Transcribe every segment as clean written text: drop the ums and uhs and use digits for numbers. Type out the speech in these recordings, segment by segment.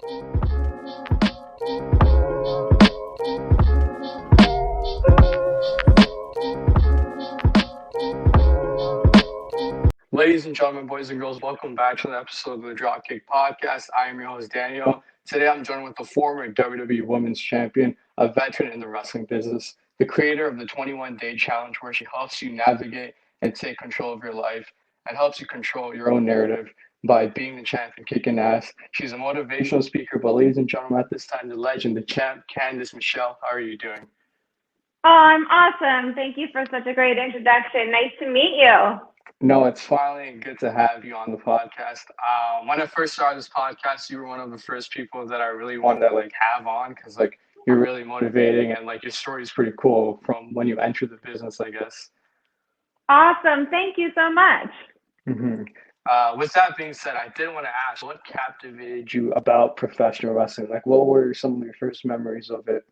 Ladies and gentlemen, boys and girls, welcome back to the episode of the Dropkick Podcast. I am your host, Danial. Today I'm joined with the former WWE Women's Champion, a veteran in the wrestling business, the creator of the 21-Day Challenge, where she helps you navigate and take control of your life and helps you control your own narrative by being the champ and kicking ass. She's a motivational speaker, but ladies and gentlemen, at this time, the legend, the champ, Candice Michelle. How are you doing? Oh, I'm awesome. Thank you for such a great introduction. Nice to meet you. No, it's finally good to have you on the podcast. When I first started this podcast, you were one of the first people that I really wanted to have on because you're really motivating and your story is pretty cool from when you entered the business, I guess. Awesome. Thank you so much. Mm-hmm. With that being said, I did want to ask, what captivated you about professional wrestling? What were some of your first memories of it?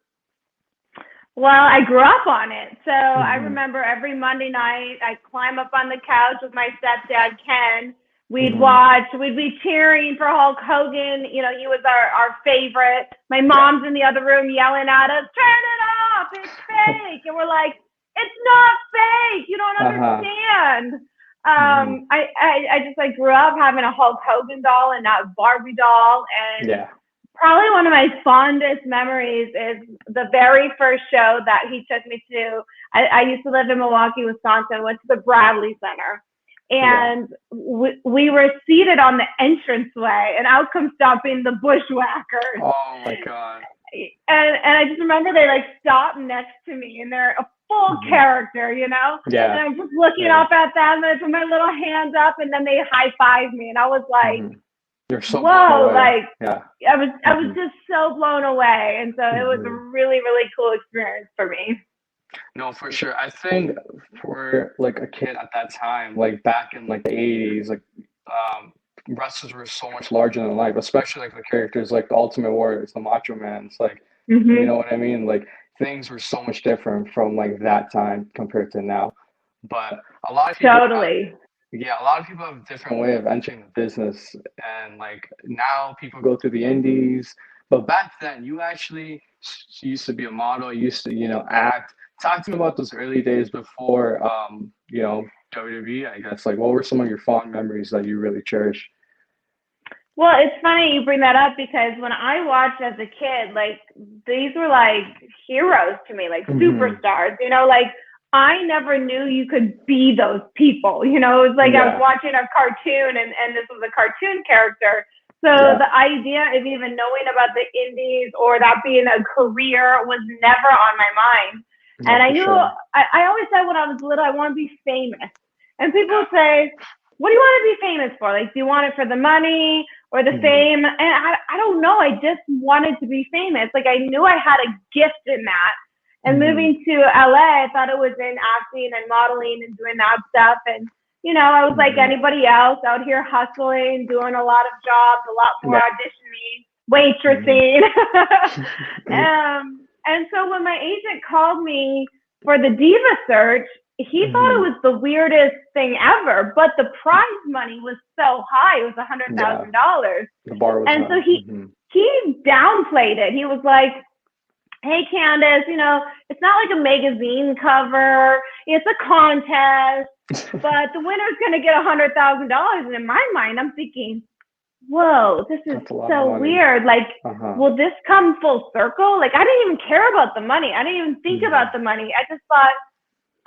Well, I grew up on it. So I remember every Monday night, I'd climb up on the couch with my stepdad, Ken. We'd watch, we'd be cheering for Hulk Hogan. You know, he was our favorite. My mom's in the other room yelling at us, turn it off, it's fake. And we're like, it's not fake. You don't understand. I grew up having a Hulk Hogan doll and not a Barbie doll. And probably one of my fondest memories is the very first show that he took me to. I used to live in Milwaukee, Wisconsin, went to the Bradley Center. And we were seated on the entranceway, and out comes stomping the Bushwhackers. Oh, my God. And I just remember they stopped next to me, and they're a full character, you know? Yeah. And I'm just looking up at them, and I put my little hands up, and then they high-fived me, and I was like, You're so whoa, I was just so blown away. And so it was a really, really cool experience for me. No, for sure. I think for a kid at that time, back in the 80s, wrestlers were so much larger than life, especially the characters the Ultimate Warriors, the Macho Man's, you know what I mean? Things were so much different from that time compared to now. But a lot of people a lot of people have a different way of entering the business, and now people go through the indies. But back then, you actually used to be a model, you used to, act. Talk to me about those early days before, WWE, I guess. What were some of your fond memories that you really cherish? Well, it's funny you bring that up because when I watched as a kid, these were heroes to me, superstars, I never knew you could be those people. It was I was watching a cartoon and this was a cartoon character. So the idea of even knowing about the indies or that being a career was never on my mind. And I knew, I always said when I was little, I want to be famous. And people would say, what do you want to be famous for? Do you want it for the money or the fame? And I don't know. I just wanted to be famous. I knew I had a gift in that. And moving to LA, I thought it was in acting and modeling and doing that stuff. And, I was like anybody else out here hustling, doing a lot of jobs, a lot more auditioning, waitressing. And so when my agent called me for the Diva search, he thought it was the weirdest thing ever. But the prize money was so high. It was $100,000. The bar was and so he downplayed it. He was like, hey, Candice, it's not a magazine cover. It's a contest, but the winner's going to get $100,000. And in my mind, I'm thinking, whoa, this is so weird. Will this come full circle? I didn't even care about the money. I didn't even think about the money. I just thought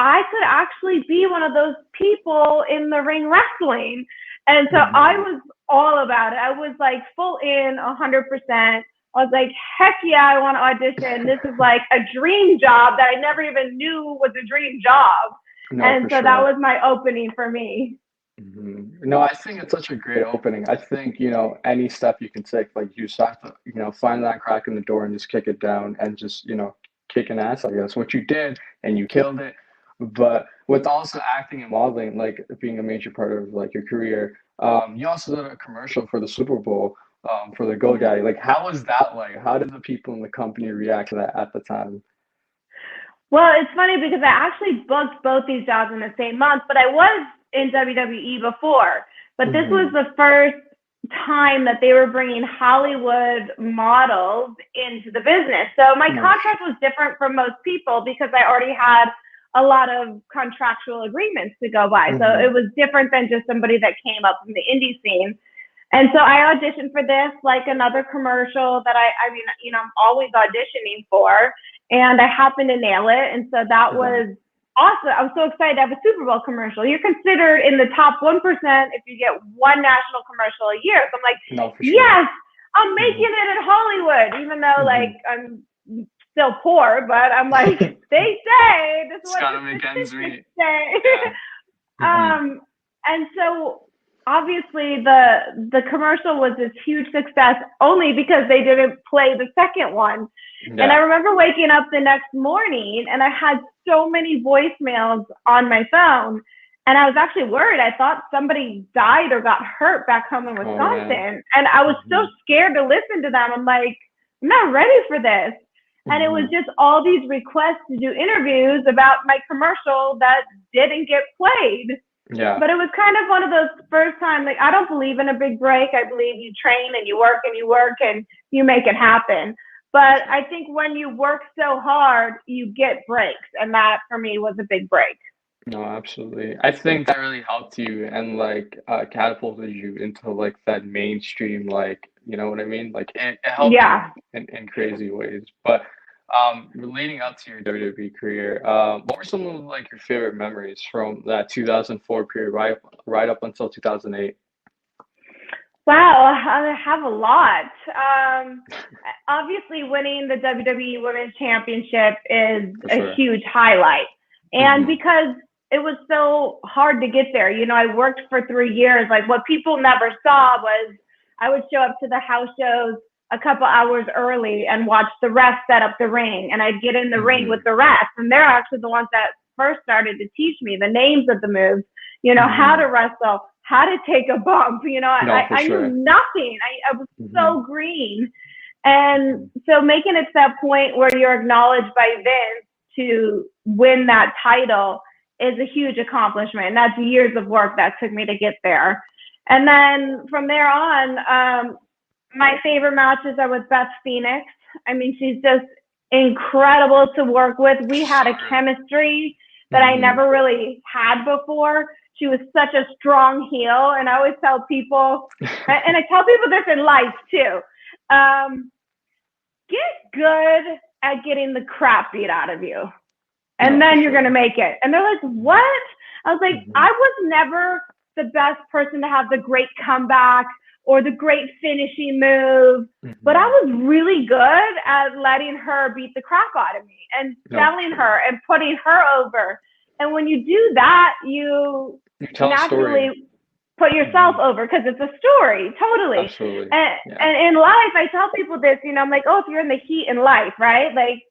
I could actually be one of those people in the ring wrestling. And so I was all about it. I was full in 100%. I was like, heck yeah, I want to audition. This is a dream job that I never even knew was a dream job. No, and so that was my opening for me. No, I think it's such a great opening. I think, any step you can take, you just have to, find that crack in the door and just kick it down and just, kick an ass, I guess, what you did, and you killed it. But with also acting and modeling, being a major part of your career, you also did a commercial for the Super Bowl. For the GoDaddy. How was that like? How did the people in the company react to that at the time? Well, it's funny because I actually booked both these jobs in the same month, but I was in WWE before. But this was the first time that they were bringing Hollywood models into the business. So my contract was different from most people because I already had a lot of contractual agreements to go by. So it was different than just somebody that came up from the indie scene. And so I auditioned for this, like another commercial that I mean, you know, I'm always auditioning for, and I happened to nail it. And so that was awesome. I was so excited to have a Super Bowl commercial. You're considered in the top 1% if you get one national commercial a year. So I'm like, yes, I'm making it in Hollywood, even though like I'm still poor, but I'm like, they say this is what the statistics say. And so obviously the commercial was this huge success only because they didn't play the second one. And I remember waking up the next morning and I had so many voicemails on my phone, and I was actually worried. I thought somebody died or got hurt back home in Wisconsin. And I was so scared to listen to them. I'm like, I'm not ready for this. And it was just all these requests to do interviews about my commercial that didn't get played. But it was kind of one of those first time, like, I don't believe in a big break. I believe you train and you work and you make it happen. But I think when you work so hard, you get breaks. And that for me was a big break. No, absolutely. I think that really helped you and like catapulted you into like that mainstream, like, you know what I mean? Like it helped you in crazy ways. But leading up to your WWE career, what were some of like your favorite memories from that 2004 period right up until 2008? Wow, I have a lot. Obviously, winning the WWE Women's Championship is a huge highlight. And because it was so hard to get there, you know, I worked for 3 years. Like what people never saw was I would show up to the house shows a couple hours early and watch the refs set up the ring. And I'd get in the ring with the refs. And they're actually the ones that first started to teach me the names of the moves, you know, how to wrestle, how to take a bump. You know, I knew nothing. I was so green. And so making it to that point where you're acknowledged by Vince to win that title is a huge accomplishment. And that's years of work that took me to get there. And then from there on, my favorite matches are with Beth Phoenix. I mean, she's just incredible to work with. We had a chemistry that I never really had before. She was such a strong heel. And I always tell people, and I tell people this in life too, get good at getting the crap beat out of you. And then you're going to make it. And they're like, what? I was like, I was never the best person to have the great comeback or the great finishing move, but I was really good at letting her beat the crap out of me and selling her and putting her over. And when you do that, you naturally put yourself over because it's a story, totally. Absolutely. And in life, I tell people this, you know, I'm like, oh, if you're in the heat in life, right? Like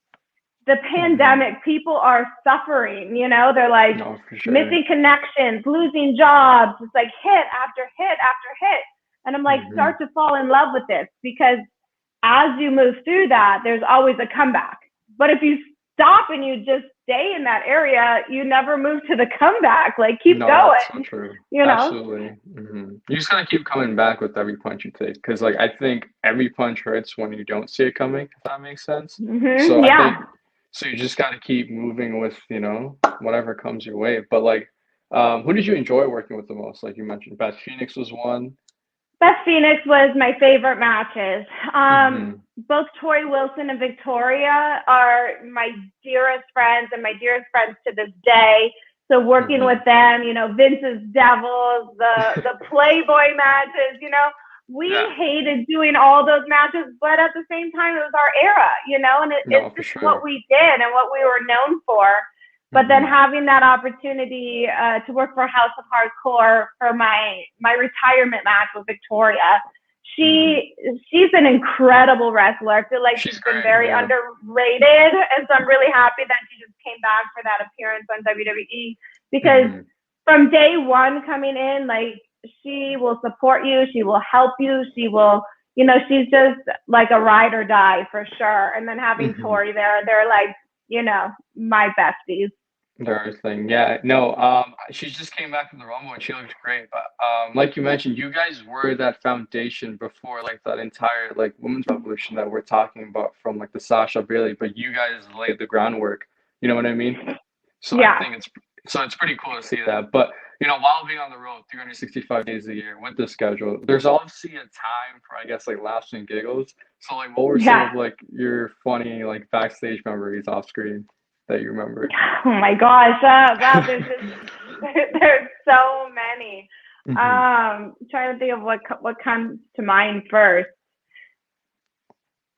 the pandemic, people are suffering, you know, they're like missing connections, losing jobs. It's like hit after hit after hit. And I'm like, start to fall in love with this because as you move through that, there's always a comeback. But if you stop and you just stay in that area, you never move to the comeback. Like keep going. That's so true. You know? Absolutely. You just gotta keep coming back with every punch you take. Because like I think every punch hurts when you don't see it coming, if that makes sense. So I think so you just gotta keep moving with, you know, whatever comes your way. But like who did you enjoy working with the most? Like you mentioned, Beth Phoenix was one. Beth Phoenix was my favorite matches. Both Tori Wilson and Victoria are my dearest friends and my dearest friends to this day. So working with them, you know, Vince's Devils, the Playboy matches, you know, we hated doing all those matches, but at the same time, it was our era, you know, and it's just what we did and what we were known for. But then having that opportunity to work for House of Hardcore for my retirement match with Victoria, she's an incredible wrestler. I feel like she's been very underrated, and so I'm really happy that she just came back for that appearance on WWE because from day one coming in, like she will support you, she will help you, she will, you know, she's just like a ride or die for sure. And then having Tori there, they're like, you know, my besties. The thing, yeah, no, she just came back from the Rumble and she looked great. But like you mentioned, you guys were that foundation before like that entire like women's revolution that we're talking about from like the Sasha Bailey. But you guys laid the groundwork. You know what I mean? So I Yeah. think it's pretty cool to see that. But while being on the road 365 days a year with the schedule, there's obviously a time for I guess like laughs and giggles. So like, what were some Yeah. of like your funny like backstage memories off screen that you remember? Oh my gosh. Wow, there's just there's so many. Hmm. Trying to think of what comes to mind first.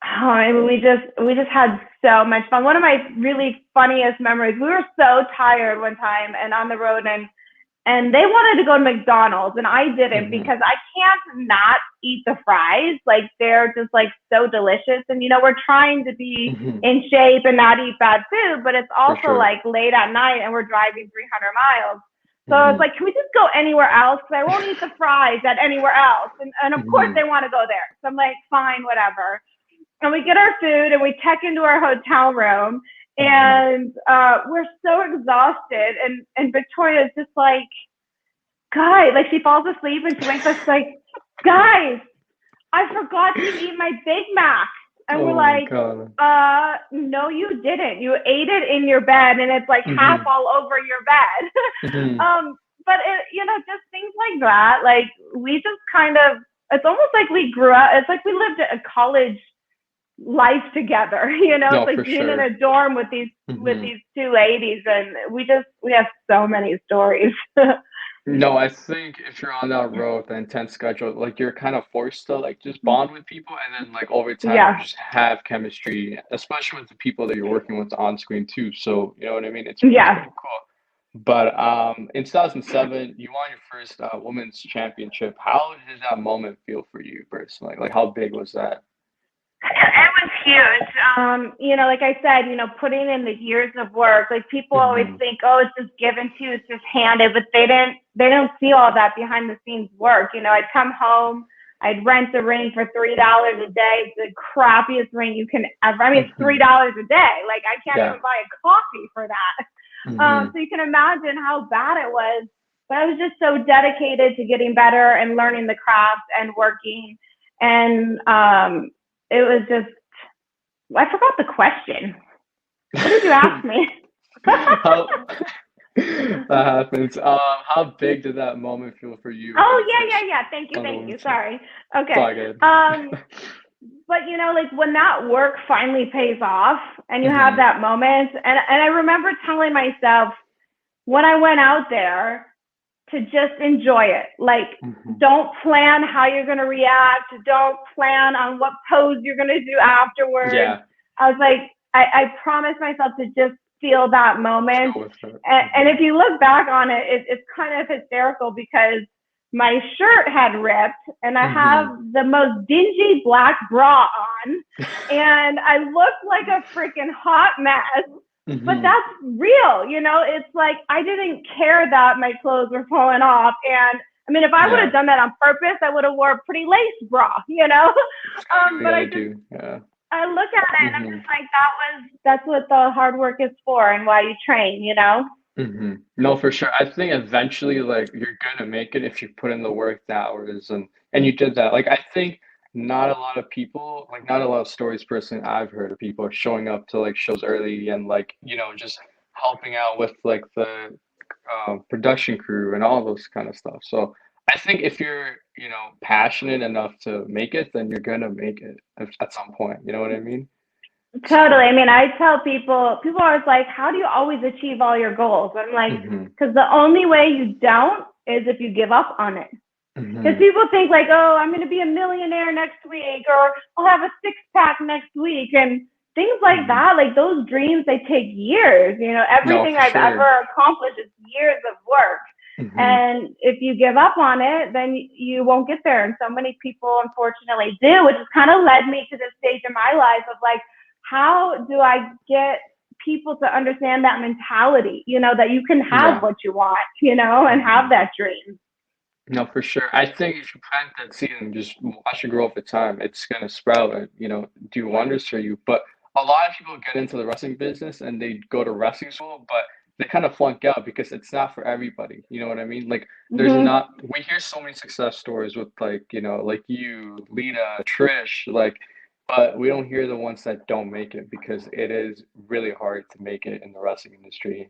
Oh, I mean, we just had so much fun. One of my really funniest memories. We were so tired one time and on the road, and they wanted to go to McDonald's, and I didn't Hmm. because I can't not eat the fries. Like they're just like so delicious, and we're trying to be Hmm. in shape and not eat bad food, but it's For also sure. like late at night, and we're driving 300 miles. So I was Hmm. like, can we just go anywhere else? Because I won't eat the fries at anywhere else. And of course Hmm. they want to go there. So I'm like, fine, whatever. And we get our food and we check into our hotel room, Hmm. and we're so exhausted, and Victoria's just like, guys, like she falls asleep and she wakes up like, guys, I forgot to eat my Big Mac. And we're Oh my like, God. no, you didn't. You ate it in your bed and it's like half Hmm. all over your bed. Hmm. But just things like that. Like we just kind of, it's almost like we grew up. It's like we lived a college life together. It's No, like for being in sure. a dorm with these with Hmm. these two ladies, and we have so many stories. No, I think if you're on that road, the intense schedule, like you're kind of forced to like just bond with people, and then like over time you Yeah, just have chemistry, especially with the people that you're working with on screen too. So you know what I mean? It's yeah. pretty cool. But in 2007, you won your first women's championship. How did that moment feel for you personally? Like how big was that? It was huge. Like I said, putting in the years of work, like people always Hmm. think, oh, it's just given to you, it's just handed, but they don't see all that behind the scenes work. I'd come home, I'd rent a ring for $3 a day. It's the crappiest ring you can ever. I mean, it's Hmm. $3 a day. Like I can't Yeah. even buy a coffee for that. Hmm. So you can imagine how bad it was. But I was just so dedicated to getting better and learning the craft and working. And it was just, I forgot the question. What did you ask me? How that happens. How big did that moment feel for you when Oh, you yeah, first yeah, yeah. Thank you, on the thank you. women's team? Sorry. It's Okay. all good. But like when that work finally pays off and you have Hmm. that moment, and I remember telling myself when I went out there to just enjoy it. Like, Hmm. don't plan how you're going to react. Don't plan on what pose you're going to do afterwards. Yeah, I was like, I promised myself to just feel that let's moment. go with it. And Hmm. if you look back on it, it's kind of hysterical because my shirt had ripped and I have Hmm. the most dingy black bra on and I looked like a freaking hot mess, but Hmm. that's real. It's like I didn't care that my clothes were falling off. And I mean, if I would Yeah, have done that on purpose, I would have wore a pretty lace bra. just gotta do what you But gotta do. Yeah. I look at it and I'm Hmm. just like, that's what the hard work is for and why you train. Hmm. No, for sure. I think eventually, like, you're gonna make it if you put in the work, the hours, and you did that. Like, I think not a lot of people, like, not a lot of stories personally I've heard of people showing up to like shows early and like, just helping out with like the production crew and all those kind of stuff. So I think if you're, passionate enough to make it, then you're gonna make it at some point. You know what I mean? Totally. So, I mean, I tell people are always like, how do you always achieve all your goals? I'm like, hmm. because the only way you don't is if you give up on it. Because Hmm. people think like, oh, I'm going to be a millionaire next week, or I'll have a six pack next week, and things like Hmm. that. Like those dreams, they take years. No, Everything for I've sure. ever accomplished is years of work. Hmm. And if you give up on it, then you won't get there. And so many people, unfortunately, do, which has kind of led me to this stage in my life of like, how do I get people to understand that mentality, that you can have Yeah. what you want, and have Hmm. that dream. No, for sure. I think if you plant that seed and just watch it grow over time, it's gonna sprout and, do wonders for you. But a lot of people get into the wrestling business and they go to wrestling school, but they kind of flunk out because it's not for everybody. You know what I mean? Like there's Mhm. not we hear so many success stories with like, like you, Lita, Trish, like but we don't hear the ones that don't make it because it is really hard to make it in the wrestling industry,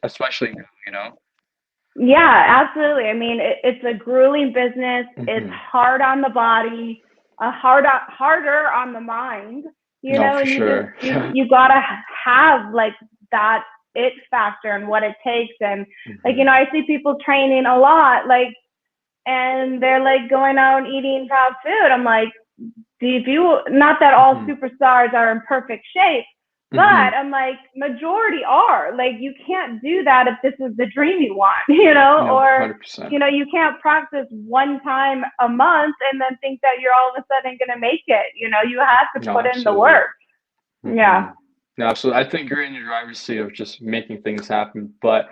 especially now, you know? Yeah, absolutely. I mean, it's a grueling business. It's Hmm. hard on the body, harder on the mind, No, for and sure. Yeah. you gotta have like that it factor and what it takes. And like, Hmm. I see people training a lot, like, and they're like going out and eating fast food. I'm like, do you, not that all Hmm. superstars are in perfect shape, but Hmm. I'm like, majority are. Like, you can't do that if this is the dream you want, No, or, 100%. you can't practice one time a month and then think that you're all of a sudden going to make it. You have to No, put in the absolutely. work. Hmm. Yeah. No, absolutely. I think you're in the driver's seat of just making things happen. But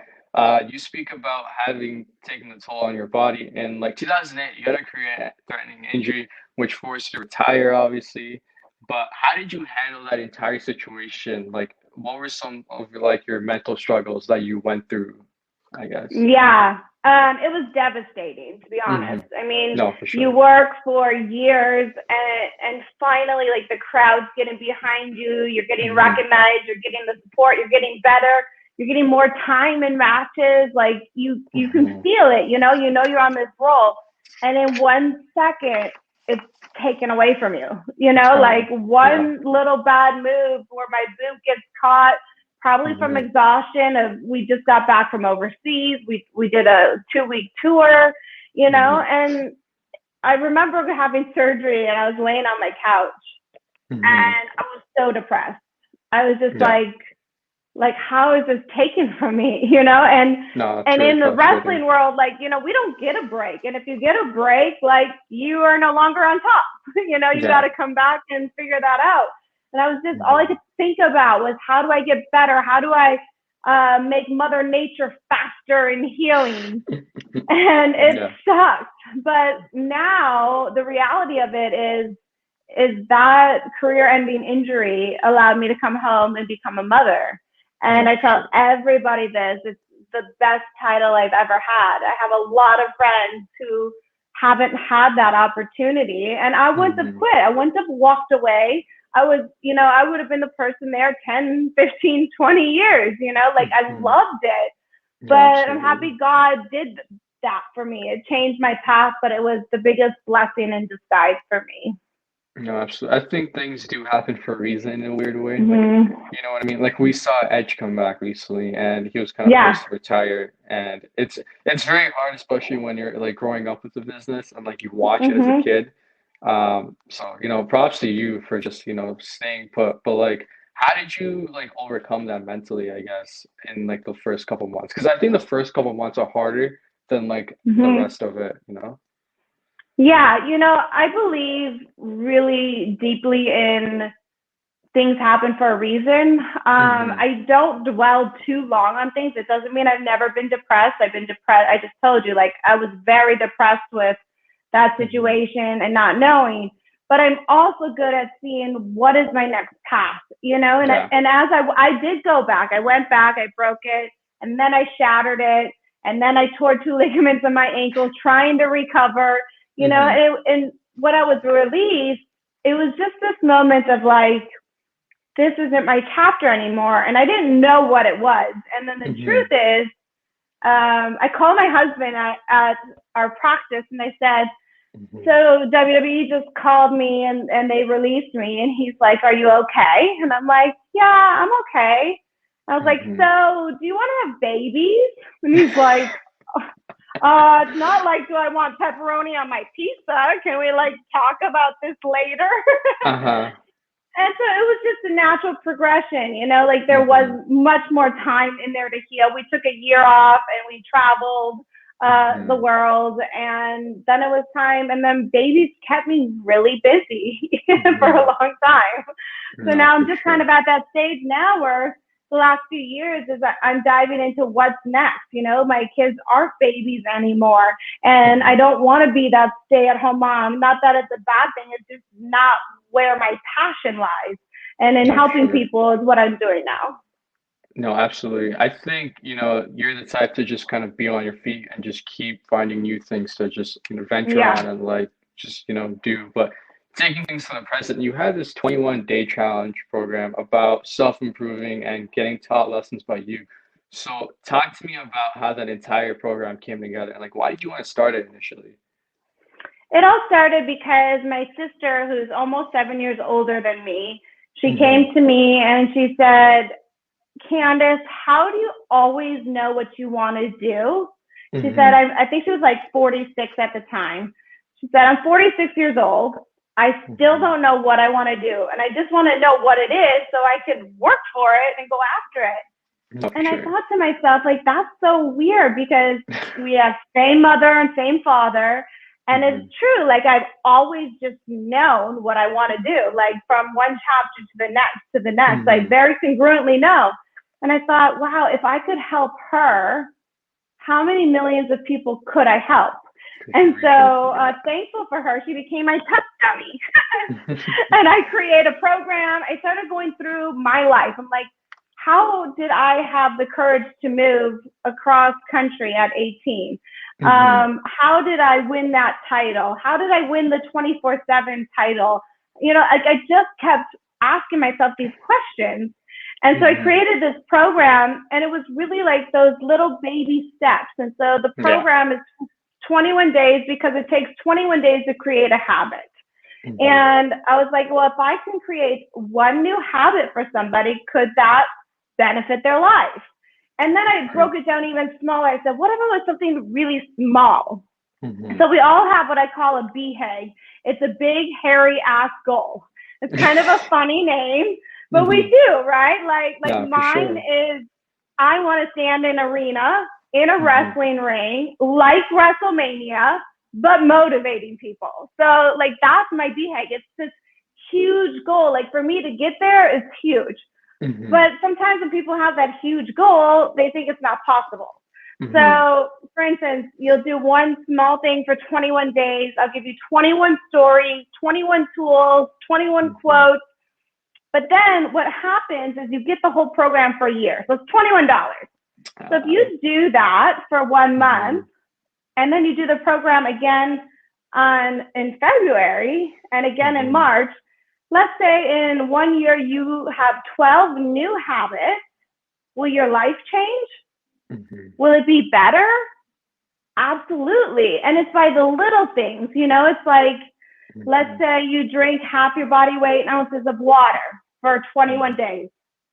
you speak about having taken the toll on your body. In like 2008, you had a career-threatening injury, which forced you to retire, obviously. But how did you handle that entire situation? Like, what were some of like your mental struggles that you went through, I guess? Yeah. It was devastating, to be Hmm. honest. I mean, No, for you sure. work for years and finally like the crowd's getting behind you, you're getting Hmm. recognized, you're getting the support, you're getting better, you're getting more time in matches, like you can Hmm. feel it, you're on this roll. And in 1 second it's taken away from you. Like Yeah. one little bad move where my boot gets caught, probably from Hmm. exhaustion of we just got back from overseas. We did a 2-week tour, Hmm. and I remember having surgery and I was laying on my couch Hmm. and I was so depressed. I was just Yeah. like how is this taken from me? And No, it's and really in the frustrating. wrestling world, like, we don't get a break. And if you get a break, like you are no longer on top. You got Yeah. to come back and figure that out. And I was just, all I Hmm. could think about was how do I get better? How do I make Mother Nature faster in healing? And it Yeah. sucked. But now the reality of it is that career-ending injury allowed me to come home and become a mother. And No, I for tell sure. everybody this, it's the best title I've ever had. I have a lot of friends who haven't had that opportunity. And I wouldn't have Hmm. quit. I wouldn't have walked away. I would have been the person there 10, 15, 20 years, like I Hmm. loved it. But No, I'm absolutely. happy God did that for me. It changed my path, but it was the biggest blessing in disguise for me. No, absolutely. I think things do happen for a reason in a weird way. Like, Mm-hmm. you know what I mean? Like we saw Edge come back recently, and he was kind of Yeah. forced to retire, and it's very hard, especially when you're like growing up with the business and like you watch it as a Mm-hmm. kid. So props to you for just staying put. But like, how did you like overcome that mentally? I guess in like the first couple months, because I think the first couple months are harder than like the Mm-hmm. rest of it. You know? Yeah, I believe really deeply in things happen for a reason. Hmm. I don't dwell too long on things. It doesn't mean I've never been depressed. I've been depressed. I just told you, like, I was very depressed with that Hmm. situation and not knowing. But I'm also good at seeing what is my next path, And Yeah. and as I did go back, I went back, I broke it, and then I shattered it, and then I tore 2 ligaments in my ankle, trying to recover, Hmm. And when I was released, it was just this moment of like, this isn't my chapter anymore. And I didn't know what it was. And then the truth Hmm. is, I called my husband at our practice and I said, Hmm. so WWE just called me and they released me. And he's like, are you okay? And I'm like, yeah, I'm okay. I was like, Hmm. so do you want to have babies? And he's like, it's not like, do I want pepperoni on my pizza? Can we like talk about this later? Uh-huh. And so it was just a natural progression, like there was Hmm. much more time in there to heal. We took a year off and we traveled the Hmm. world, and then it was time. And then babies kept me really busy for a Hmm. long time. So No, now I'm for just kind sure. of at that stage now where the last few years is I'm diving into what's next. My kids aren't babies anymore, and I Hmm. don't want to be that stay-at-home mom. Not that it's a bad thing; it's just not where my passion lies. And in No, for helping sure. people is what I'm doing now. No, absolutely. I think, you're the type to just kind of be on your feet and just keep finding new things to just, venture Yeah. on and like just, do. But taking things to the present, you had this 21-day challenge program about self-improving and getting taught lessons by you. So talk to me about how that entire program came together and like why did you want to start it initially? It all started because my sister, who's almost 7 years older than me, she Hmm. came to me and she said, Candice, how do you always know what you want to do? She said, Hmm. I think she was like 46 at the time. She said, I'm 46 years old. I still Hmm. don't know what I want to do. And I just want to know what it is so I can work for it and go after it. No, for And I sure. thought to myself, like, that's so weird because we have same mother and same father. And it's Hmm. true. Like, I've always just known what I want to do, like from one chapter to the next, like Hmm. very congruently know. And I thought, wow, if I could help her, how many millions of people could I help? Good And grief, so, yeah. thankful for her, she became my test dummy. And I created a program. I started going through my life. I'm like, how did I have the courage to move across country at 18? Hmm. How did I win that title? How did I win the 24/7 title? I just kept asking myself these questions. And so I Hmm. created this program, and it was really like those little baby steps. And so the Yeah. program is 21 days because it takes 21 days to create a habit. Hmm. And I was like, well, if I can create one new habit for somebody, could that benefit their life? And then I Right. broke it down even smaller. I said, what if it was something really small? Hmm. So we all have what I call a BHAG. It's a big, hairy ass goal. It's kind of a funny name, but we Hmm. do, right? Like No, for mine sure. is I want to stand in an arena, in a Hmm. wrestling ring, like WrestleMania, but motivating people. So like that's my BHAG. It's this huge goal. Like for me to get there is huge. Hmm. But sometimes when people have that huge goal, they think it's not possible. Hmm. So, for instance, you'll do one small thing for 21 days. I'll give you 21 stories, 21 tools, 21 Hmm. quotes. But then what happens is you get the whole program for a year. So it's $21. So if Uh, you do that for one hmm. month and then you do the program again in February and again in Hmm. March, let's say in 1 year you have 12 new habits. Will your life change? Hmm. Will it be better? Absolutely. And it's by the little things, it's like, let's Hmm. say you drink half your body weight in ounces of water for 21 days.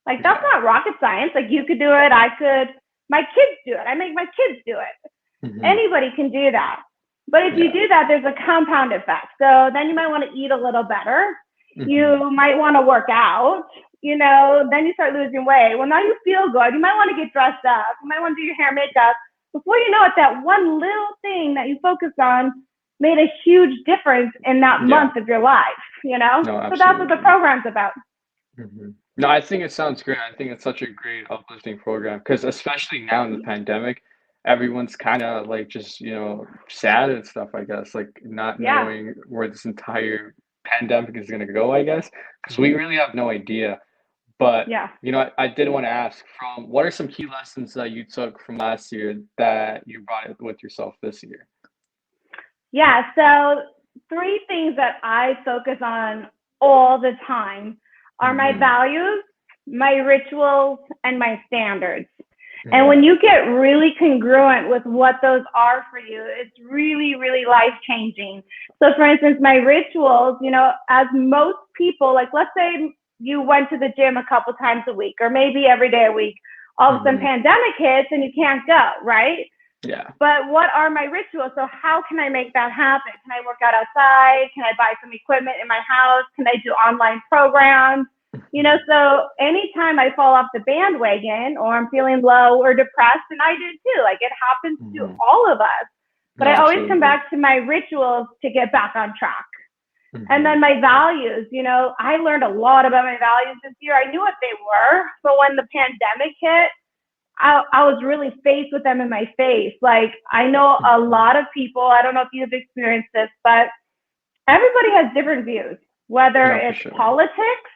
Like, that's Yeah. not rocket science. Like, you could do it. I could. My kids do it. I make my kids do it. Hmm. Anybody can do that. But if you Yeah. do that, there's a compound effect. So then you might want to eat a little better. Hmm. You might want to work out. Then you start losing weight. Well, now you feel good. You might want to get dressed up. You might want to do your hair, makeup. Before you know it, that one little thing that you focused on made a huge difference in that Yeah. month of your life, No, So that's what the absolutely. program's about. Hmm. No, I think it sounds great. I think it's such a great uplifting program because especially now in the pandemic, everyone's kind of like just, sad and stuff, I guess, like not Yeah. knowing where this entire pandemic is going to go, I guess, because we really have no idea. But, Yeah. I did want to ask from what are some key lessons that you took from last year that you brought with yourself this year? Yeah. So, three things that I focus on all the time are my Hmm. values, my rituals, and my standards. And Yeah. when you get really congruent with what those are for you, it's really, really life changing. So, for instance, my rituals, as most people, like let's say you went to the gym a couple times a week or maybe every day a week, all of a sudden Hmm. pandemic hits and you can't go, right? Yeah. But what are my rituals? So how can I make that happen? Can I work out outside? Can I buy some equipment in my house? Can I do online programs? Mhm. So anytime I fall off the bandwagon or I'm feeling low or depressed, and I do too, like it happens to Mhm. all of us. But No, I always come absolutely. back to my rituals to get back on track. And Mhm. then my values, I learned a lot about my values this year. I knew what they were, but when the pandemic hit, I was really faced with them in my face. Like, I know a Mhm. lot of people, I don't know if you've experienced this, but everybody has different views, whether No, for it's sure. politics,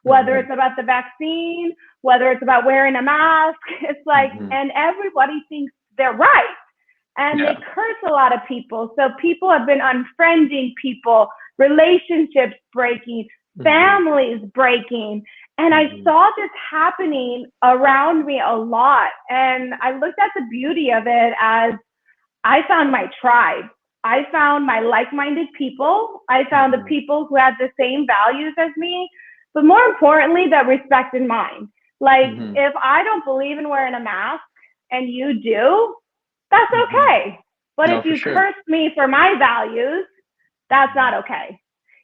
whether it's about the vaccine, whether it's about wearing a mask. It's like, and everybody thinks they're right. And they curse a lot of people. So people have been unfriending people, relationships breaking, families breaking. And I saw this happening around me a lot. And I looked at the beauty of it as I found my tribe. I found my like-minded people. I found the people who had the same values as me, but more importantly, that respected mine. Like, if I don't believe in wearing a mask and you do, that's okay. But if you curse me for my values, that's not okay.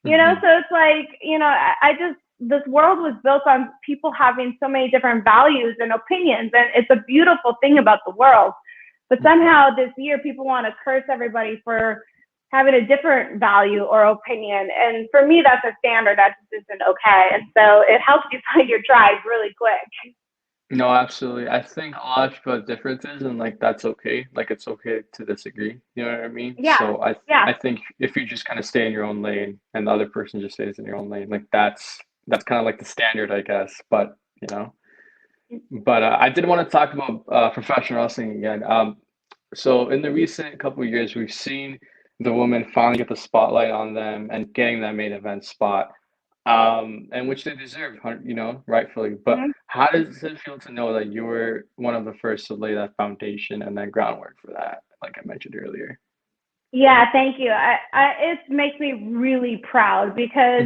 You know, so it's like, you know, this world was built on people having so many different values and opinions, and it's a beautiful thing about the world. But somehow this year, people want to curse everybody for having a different value or opinion. And for me, that's a standard that just isn't okay. And so it helps you find your tribe really quick. No, absolutely. I think a lot of people have differences, and like that's okay. Like it's okay to disagree. You know what I mean? Yeah. So I think if you just kind of stay in your own lane, and the other person just stays in your own lane, like that's kind of like the standard, I guess. But you know, but I did want to talk about professional wrestling again. So in the recent couple of years, we've seen the women finally get the spotlight on them and getting that main event spot, and which they deserve, you know, rightfully. But how does it feel to know that you were one of the first to lay that foundation and that groundwork for that, like I mentioned earlier? Yeah, thank you. It makes me really proud because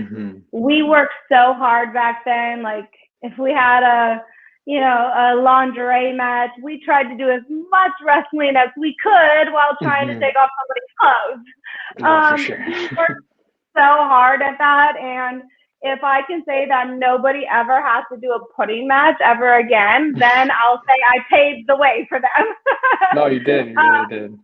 we worked so hard back then. Like if we had a lingerie match, we tried to do as much wrestling as we could while trying to take off somebody's clothes. No, for sure. We worked so hard at that. And if I can say that nobody ever has to do a pudding match ever again, then I'll say I paved the way for them. No, you did. You really did.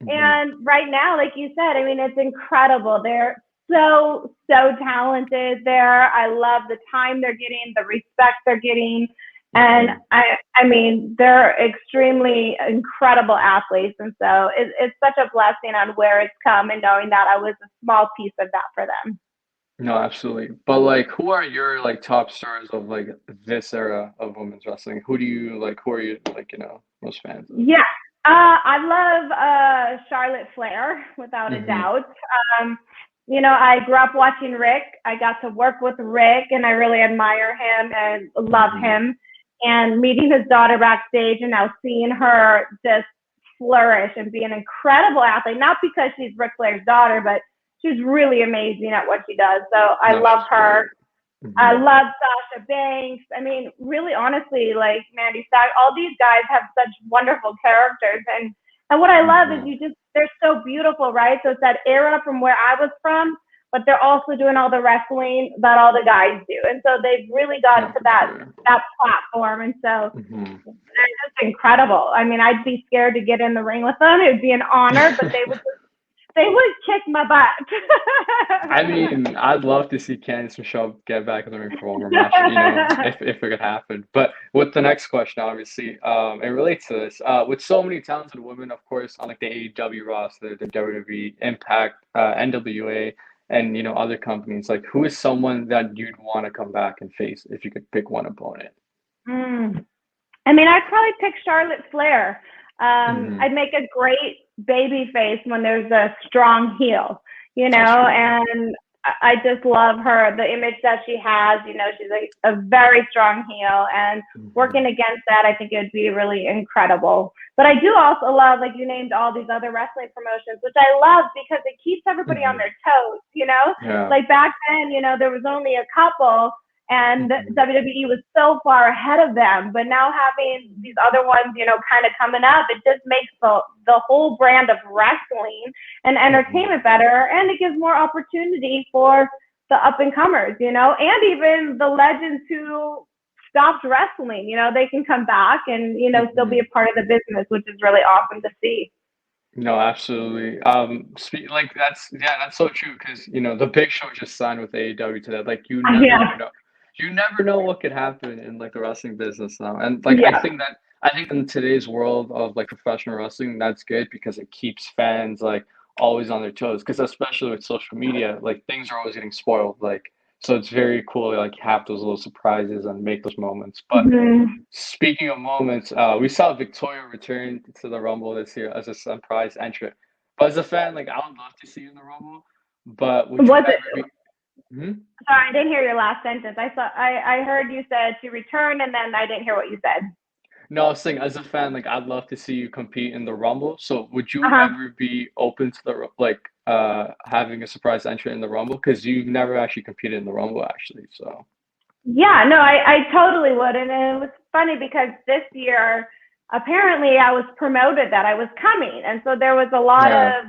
And right now, like you said, I mean, it's incredible. They're so talented there. I love the time they're getting, the respect they're getting. And I mean, they're extremely incredible athletes. And so it's such a blessing on where it's come and knowing that I was a small piece of that for them. No, absolutely. But like, who are your like top stars of like this era of women's wrestling? Who do you like? Who are you like, you know, most fans of? Yeah. I love Charlotte Flair, without a doubt. You know, I grew up watching Rick. I got to work with Rick, and I really admire him and love him. And meeting his daughter backstage and now seeing her just flourish and be an incredible athlete, not because she's Ric Flair's daughter, but she's really amazing at what she does. So I love her. I love Sasha Banks. I mean, really, honestly, like Mandy Stack, all these guys have such wonderful characters. And what I love is they're so beautiful, right? So it's that era from where I was from, but they're also doing all the wrestling that all the guys do. And so they've really got to that platform. And so they're just incredible. I mean, I'd be scared to get in the ring with them. It would be an honor, but they would kick my butt. I mean, I'd love to see Candice Michelle get back in the ring for one more match, you know, if it could happen. But with the next question, obviously, it relates to this. With so many talented women, of course, on like the AEW roster, the WWE, Impact, NWA, and you know other companies, like who is someone that you'd want to come back and face if you could pick one opponent? I mean, I'd probably pick Charlotte Flair. I'd make a great baby face when there's a strong heel, you know, and I just love her, the image that she has. You know, she's a very strong heel, and working against that, I think it would be really incredible. But I do also love, like you named all these other wrestling promotions, which I love because it keeps everybody on their toes, you know? Like back then, you know, there was only a couple, and WWE was so far ahead of them. But now having these other ones, you know, kind of coming up, it just makes the whole brand of wrestling and entertainment better. And it gives more opportunity for the up and comers, you know, and even the legends who stopped wrestling, you know, they can come back and, you know, still be a part of the business, which is really awesome to see. No, absolutely. Like that's so true because you know the Big Show just signed with AEW today. Like you never know. You never know what could happen in like the wrestling business now. And like I think in today's world of like professional wrestling, that's good because it keeps fans like always on their toes. Because especially with social media, like things are always getting spoiled. Like So it's very cool to like have those little surprises and make those moments. But Hmm. speaking of moments, we saw Victoria return to the Rumble this year as a surprise entrant. But as a fan, like I would love to see you in the Rumble. But would you Was it? ever be? Hmm? Sorry, I didn't hear your last sentence. I heard you said to return, and then I didn't hear what you said. No, I was saying as a fan, like I'd love to see you compete in the Rumble. So would Uh you huh. ever be open to the like having a surprise entrant in the Rumble? Because you've never actually competed in the Rumble actually. So Yeah, no, I totally would. And it was funny because this year, apparently, I was promoted that I was coming. And so there was a lot yeah. of,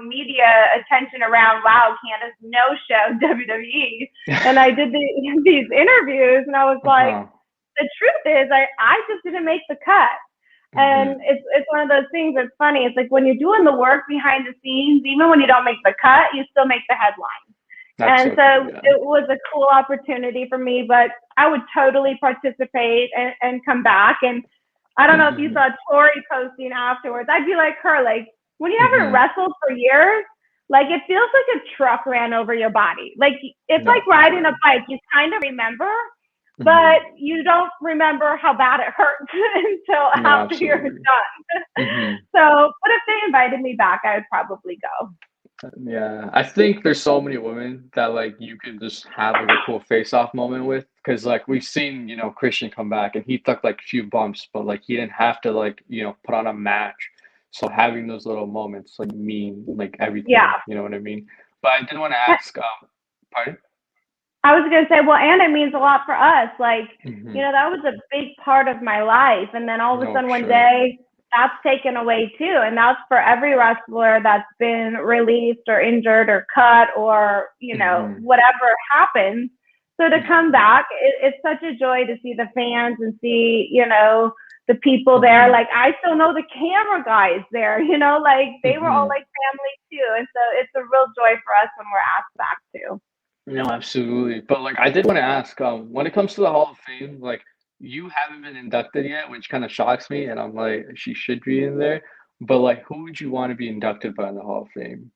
media attention around, wow, Candice no show WWE. And I did these interviews, and I was like, Uh-huh. the truth is, I just didn't make the cut. Hmm. And it's one of those things that's funny. It's like when you're doing the work behind the scenes, even when you don't make the cut, you still make the headline. That's And so true. so Yeah. it was a cool opportunity for me, but I would totally participate and come back. And I don't know if you Hmm. saw Tori posting afterwards. I'd be like her, like when you haven't Hmm. wrestled for years, like it feels like a truck ran over your body. Like it's No, like for riding a sure. bike. You kind of remember, Hmm. but you don't remember how bad it hurts until No, after you're absolutely. done. Hmm. So, but if they invited me back, I would probably go. Yeah, I think there's so many women that like you can just have like a cool face-off moment with, because like we've seen, Christian come back and he took like a few bumps, but like he didn't have to like, put on a match. So having those little moments like mean like everything, Yeah. you know what I mean? But I did want to ask, pardon? I was going to say, well, and it means a lot for us. Like, Hmm. that was a big part of my life. And then all of a No, for sudden one sure. day that's taken away too. And that's for every wrestler that's been released or injured or cut or, Hmm. whatever happens. So to come Hmm. back, it's such a joy to see the fans and see, the people there. Hmm. Like I still know the camera guys there, like they were all Hmm. like family too. And so it's a real joy for us when we're asked back too. No, absolutely. But like I did want to ask, when it comes to the Hall of Fame, like you haven't been inducted yet, which kind of shocks me, and I'm like, she should be in there. But like, who would you want to be inducted by in the Hall of Fame?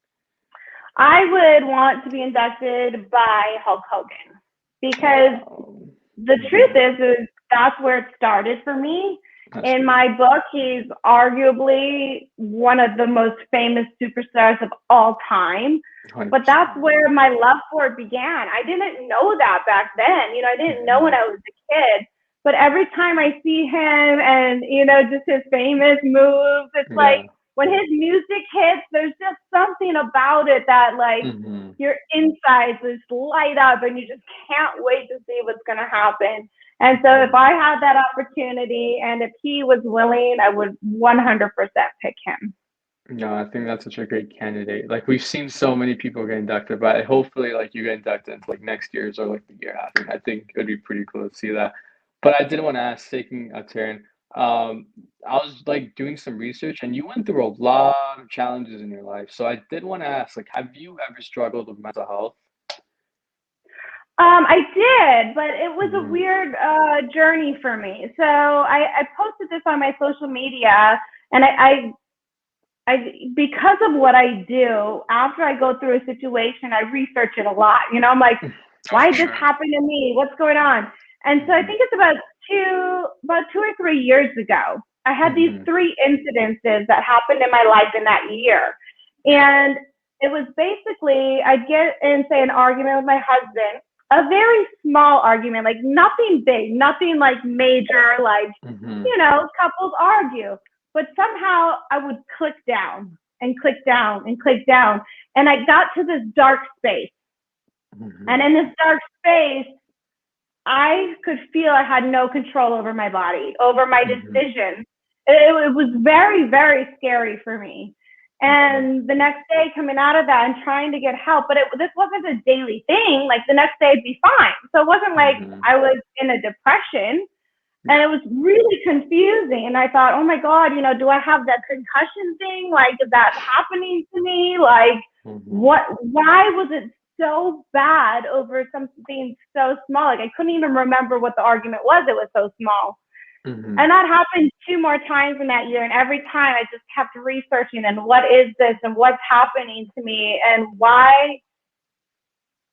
I would want to be inducted by Hulk Hogan because Um, the truth mhm. is that's where it started for me. That's In great. my book, he's arguably one of the most famous superstars of all time. But 100%. that's where my love for it began. I didn't know that back then. I didn't know when Hmm. I was a kid. But every time I see him and, just his famous moves, it's like Yeah. when his music hits, there's just something about it that, like, Hmm. your insides just light up and you just can't wait to see what's going to happen. And so if Hmm. I had that opportunity and if he was willing, I would 100% pick him. No, I think that's such a great candidate. Like we've seen so many people get inducted, but hopefully like you get inducted into like next year's or like the year after. I think it'd be pretty cool to see that. But I did want to ask, taking a turn, I was like doing some research and you went through a lot of challenges in your life. So I did want to ask, like, have you ever struggled with mental health? I did, but it was a Hmm. weird journey for me. So I posted this on my social media, and I because of what I do, after I go through a situation, I research it a lot. I'm like, Oh, why for did this sure. happen to me? What's going on? And so I Hmm. think it's about 2 or 3 years ago, I had these Hmm. three incidences that happened in my life in that year. Yeah. And it was basically, I'd get in, say, an argument with my husband, a very small argument, like nothing big, nothing like major, like, Hmm. couples argue. But somehow I would click down and click down and click down. And I got to this dark space. And Hmm. in this dark space, I could feel I had no control over my body, over my Hmm. decisions. It was very, very scary for me. Hmm. And the next day, coming out of that and trying to get help, but this wasn't a daily thing. Like the next day, I'd be fine. So it wasn't like Hmm. I was in a depression. And Yeah. it was really confusing. And I thought, oh my God, do I have that concussion thing? Like, is that happening to me? Like, Hmm. why was it so bad over something so small? Like, I couldn't even remember what the argument was. It was so small. Hmm. And that happened 2 more times in that year. And every time I just kept researching and what is this and what's happening to me and why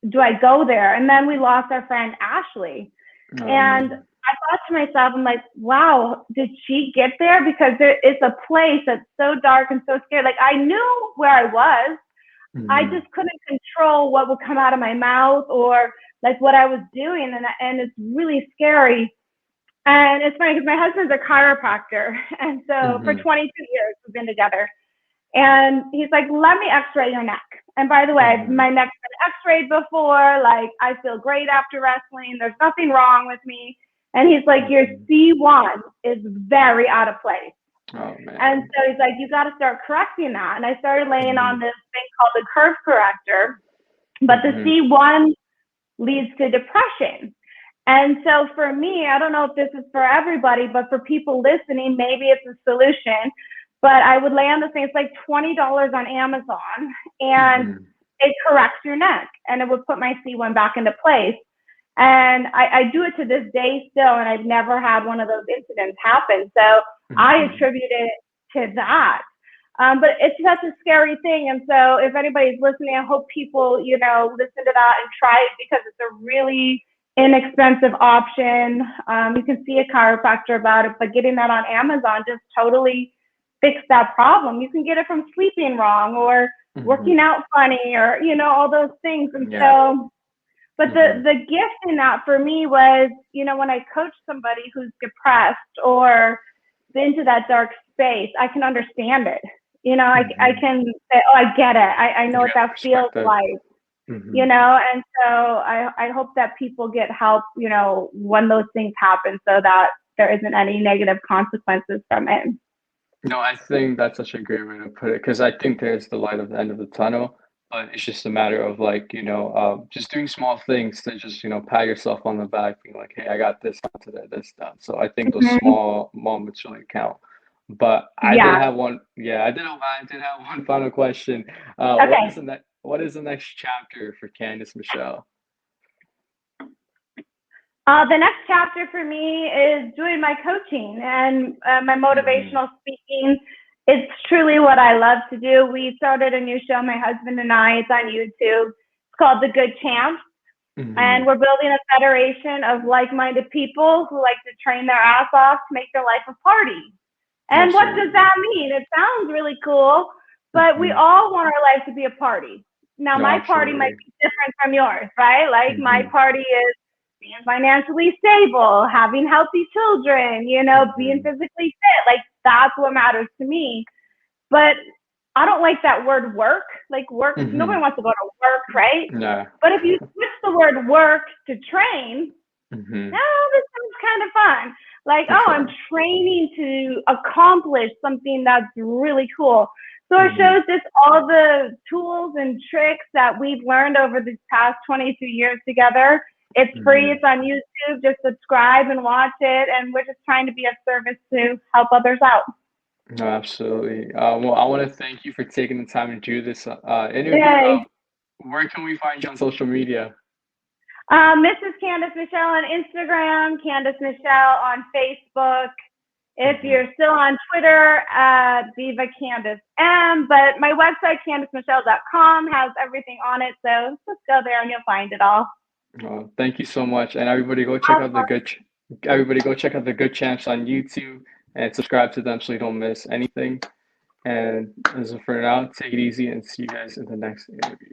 do I go there? And then we lost our friend Ashley. And Um, I thought to myself, I'm like, wow, did she get there? Because it's a place that's so dark and so scary. Like, I knew where I was. I mhm, just couldn't control what would come out of my mouth or like what I was doing. And it's really scary. And it's funny because my husband's a chiropractor. And so for mhm, 22 years, we've been together. And he's like, let me x-ray your neck. And by the way, mhm, my neck's been x-rayed before. Like, I feel great after wrestling. There's nothing wrong with me. And he's like, your mhm. C1 is very out of place. Oh And man. so he's like, you got to start correcting that. And I started laying on Mhm, this thing called the curve corrector. But the mhm, C1 leads to depression. And so for me, I don't know if this is for everybody, but for people listening, maybe it's a solution. But I would lay on this thing, it's like $20 on Amazon, and mhm, it corrects your neck and it would put my C1 back into place. And I do it to this day still, and I've never had one of those incidents happen. So I mhm. attribute it to that. But it's such a scary thing. And so if anybody's listening, I hope people, listen to that and try it because it's a really inexpensive option. You can see a chiropractor about it, but getting that on Amazon just totally fix that problem. You can get it from sleeping wrong or working Mhm. out funny or, all those things. And Yeah. so, but Mhm. the gift in that for me was, when I coach somebody who's depressed or been to that dark space, I can understand it. I Mhm. can say, oh, I get it. I know You what got that feels perspective. like, Mhm. and so I hope that people get help, when those things happen so that there isn't any negative consequences from it. No, I think that's such a great way to put it because I think there's the light at the end of the tunnel, but it's just a matter of like, just doing small things to just, pat yourself on the back, being like, hey, I got this done today, this done. So I think those Mm-hmm. small moments really count. But I did Yeah. have one, yeah, I did have one final question. Okay. What is the next chapter for Candice Michelle? The next chapter for me is doing my coaching and my Hmm. motivational speaking. It's truly what I love to do. We started a new show, my husband and I. It's on YouTube. It's called The Good Champs. And Hmm. we're building a federation of like-minded people who like to train their ass off to make their life a party. And what does Absolutely. that mean? It sounds really cool, but we Hmm. all want our life to be a party. Now, No, my party might absolutely. be different from yours, right? Like my Hmm. party is being financially stable, having healthy children, being Hmm. physically fit. Like that's what matters to me. But I don't like that word work. Like work, nobody Hmm. wants to go to work, right? Yeah. But if you switch the word work to train, Hmm. oh, this sounds kind of fun. Like, For oh, I'm sure. training to accomplish something that's really cool. So it Hmm. shows just all the tools and tricks that we've learned over these past 22 years together. It's free. Hmm. It's on YouTube. Just subscribe and watch it. And we're just trying to be of service to help others out. No, absolutely. Well, I want to thank you for taking the time to do this interview. Yay. Where can we find you on social media? Mrs. Candice Michelle on Instagram, Candice Michelle on Facebook. If Hmm. you're still on Twitter, Diva Candice M. But my website, CandiceMichelle.com, has everything on it. So just go there and you'll find it all. Thank you so much, and Awesome. everybody go check out the Good Champs on YouTube and subscribe to them so you don't miss anything. And as of for now, take it easy and see you guys in the next interview.